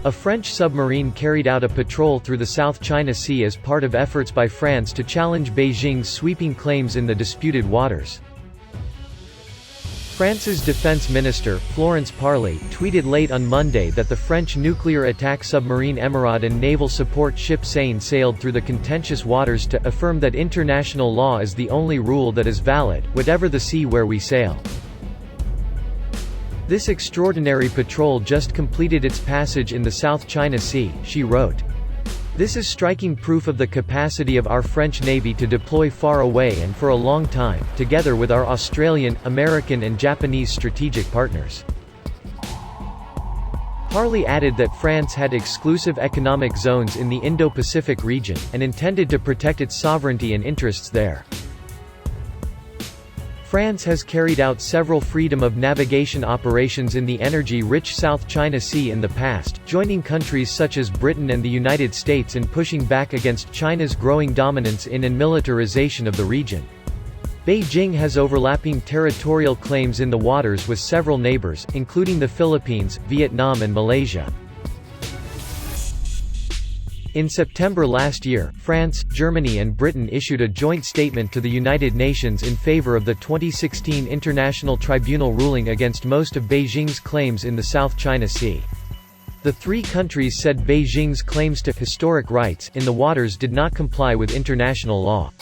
A French submarine carried out a patrol through the South China Sea as part of efforts by France to challenge Beijing's sweeping claims in the disputed waters. France's defense minister, Florence Parly, tweeted late on Monday that the French nuclear attack submarine Émeraude and naval support ship Seine sailed through the contentious waters to affirm that international law is the only rule that is valid, whatever the sea where we sail. This extraordinary patrol just completed its passage in the South China Sea, she wrote. This is striking proof of the capacity of our French Navy to deploy far away and for a long time, together with our Australian, American and Japanese strategic partners. Parly added that France had exclusive economic zones in the Indo-Pacific region, and intended to protect its sovereignty and interests there. France has carried out several freedom of navigation operations in the energy-rich South China Sea in the past, joining countries such as Britain and the United States in pushing back against China's growing dominance in and militarization of the region. Beijing has overlapping territorial claims in the waters with several neighbors, including the Philippines, Vietnam and Malaysia. In September last year, France, Germany and Britain issued a joint statement to the United Nations in favor of the 2016 International Tribunal ruling against most of Beijing's claims in the South China Sea. The three countries said Beijing's claims to historic rights in the waters did not comply with international law.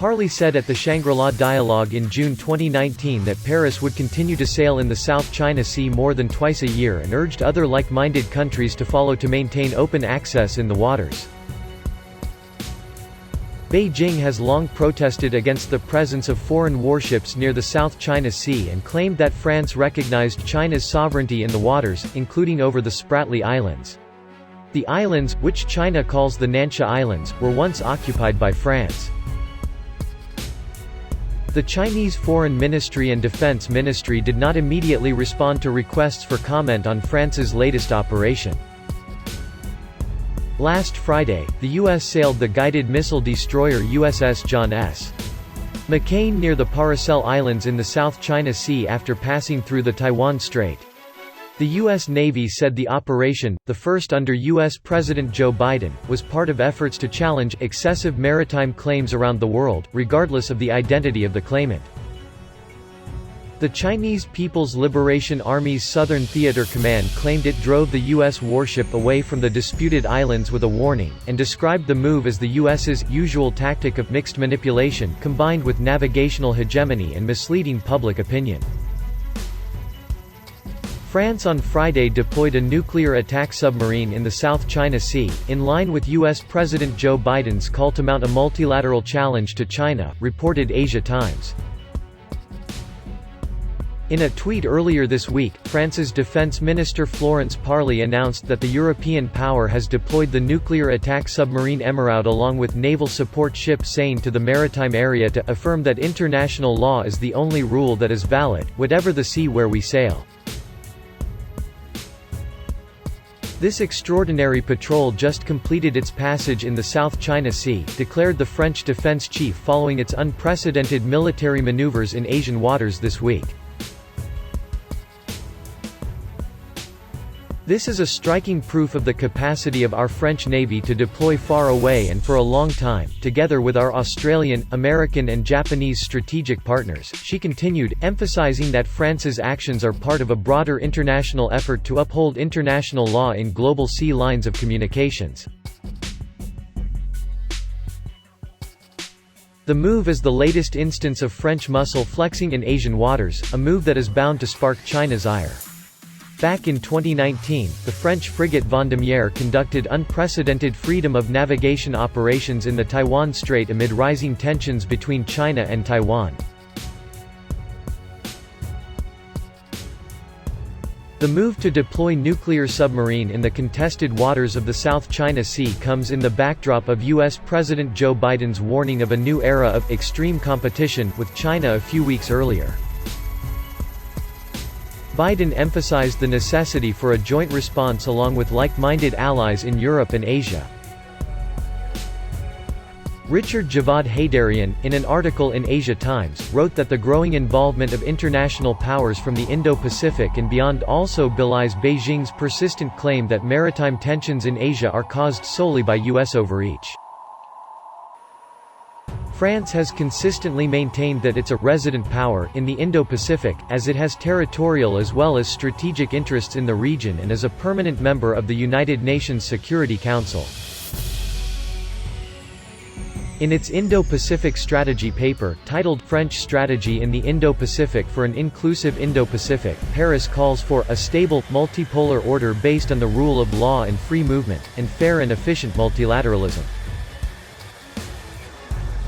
Parly said at the Shangri-La Dialogue in June 2019 that Paris would continue to sail in the South China Sea more than twice a year and urged other like-minded countries to follow to maintain open access in the waters. Beijing has long protested against the presence of foreign warships near the South China Sea and claimed that France recognized China's sovereignty in the waters, including over the Spratly Islands. The islands, which China calls the Nansha Islands, were once occupied by France. The Chinese Foreign Ministry and Defense Ministry did not immediately respond to requests for comment on France's latest operation. Last Friday, the U.S. sailed the guided missile destroyer USS John S. McCain near the Paracel Islands in the South China Sea after passing through the Taiwan Strait. The U.S. Navy said the operation, the first under U.S. President Joe Biden, was part of efforts to challenge excessive maritime claims around the world, regardless of the identity of the claimant. The Chinese People's Liberation Army's Southern Theater Command claimed it drove the U.S. warship away from the disputed islands with a warning, and described the move as the U.S.'s usual tactic of mixed manipulation combined with navigational hegemony and misleading public opinion. France on Friday deployed a nuclear attack submarine in the South China Sea, in line with U.S. President Joe Biden's call to mount a multilateral challenge to China, reported Asia Times. In a tweet earlier this week, France's defense minister Florence Parly announced that the European power has deployed the nuclear attack submarine Émeraude along with naval support ship Seine to the maritime area to affirm that international law is the only rule that is valid, whatever the sea where we sail. This extraordinary patrol just completed its passage in the South China Sea, declared the French defense chief following its unprecedented military maneuvers in Asian waters this week. This is a striking proof of the capacity of our French Navy to deploy far away and for a long time, together with our Australian, American and Japanese strategic partners, she continued, emphasizing that France's actions are part of a broader international effort to uphold international law in global sea lines of communications. The move is the latest instance of French muscle flexing in Asian waters, a move that is bound to spark China's ire. Back in 2019, the French frigate Vendémiaire conducted unprecedented freedom of navigation operations in the Taiwan Strait amid rising tensions between China and Taiwan. The move to deploy nuclear submarine in the contested waters of the South China Sea comes in the backdrop of U.S. President Joe Biden's warning of a new era of extreme competition with China a few weeks earlier. Biden emphasized the necessity for a joint response along with like-minded allies in Europe and Asia. Richard Javad Haydarian, in an article in Asia Times, wrote that the growing involvement of international powers from the Indo-Pacific and beyond also belies Beijing's persistent claim that maritime tensions in Asia are caused solely by U.S. overreach. France has consistently maintained that it's a «resident power» in the Indo-Pacific, as it has territorial as well as strategic interests in the region and is a permanent member of the United Nations Security Council. In its Indo-Pacific strategy paper, titled French Strategy in the Indo-Pacific for an Inclusive Indo-Pacific, Paris calls for a stable, multipolar order based on the rule of law and free movement, and fair and efficient multilateralism.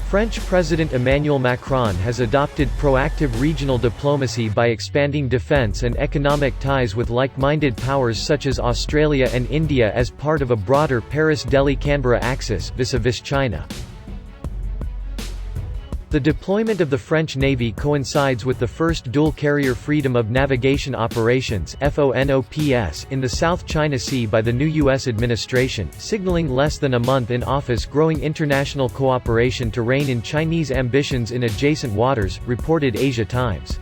French President Emmanuel Macron has adopted proactive regional diplomacy by expanding defense and economic ties with like-minded powers such as Australia and India as part of a broader Paris-Delhi-Canberra axis, vis-a-vis China. The deployment of the French Navy coincides with the first dual-carrier freedom of navigation operations (FONOPS) in the South China Sea by the new U.S. administration, signaling less than a month in office growing international cooperation to rein in Chinese ambitions in adjacent waters, reported Asia Times.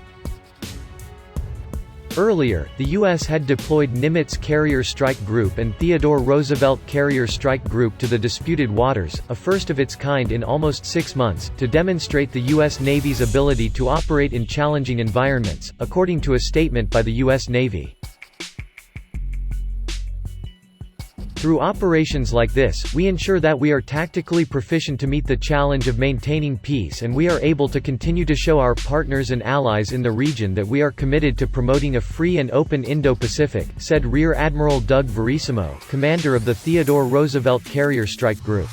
Earlier, the U.S. had deployed Nimitz Carrier Strike Group and Theodore Roosevelt Carrier Strike Group to the disputed waters, a first of its kind in almost 6 months, to demonstrate the U.S. Navy's ability to operate in challenging environments, according to a statement by the U.S. Navy. Through operations like this, we ensure that we are tactically proficient to meet the challenge of maintaining peace, and we are able to continue to show our partners and allies in the region that we are committed to promoting a free and open Indo-Pacific, said Rear Admiral Doug Verissimo, commander of the Theodore Roosevelt Carrier Strike Group.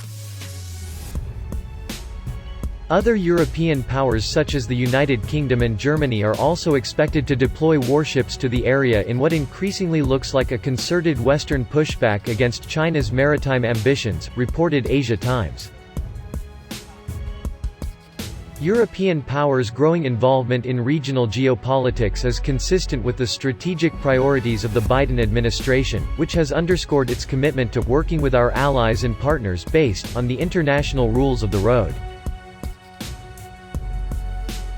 Other European powers such as the United Kingdom and Germany are also expected to deploy warships to the area in what increasingly looks like a concerted Western pushback against China's maritime ambitions, reported Asia Times. European powers' growing involvement in regional geopolitics is consistent with the strategic priorities of the Biden administration, which has underscored its commitment to working with our allies and partners based on the international rules of the road.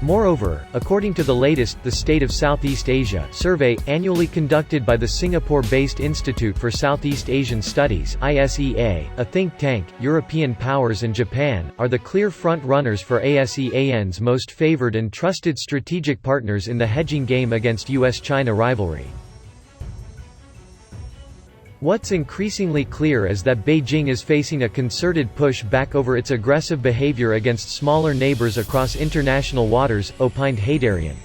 Moreover, according to the latest The State of Southeast Asia survey, annually conducted by the Singapore-based Institute for Southeast Asian Studies (ISEA), a think tank, European powers and Japan are the clear front-runners for ASEAN's most favored and trusted strategic partners in the hedging game against US-China rivalry. What's increasingly clear is that Beijing is facing a concerted push back over its aggressive behavior against smaller neighbors across international waters, opined Haydarian.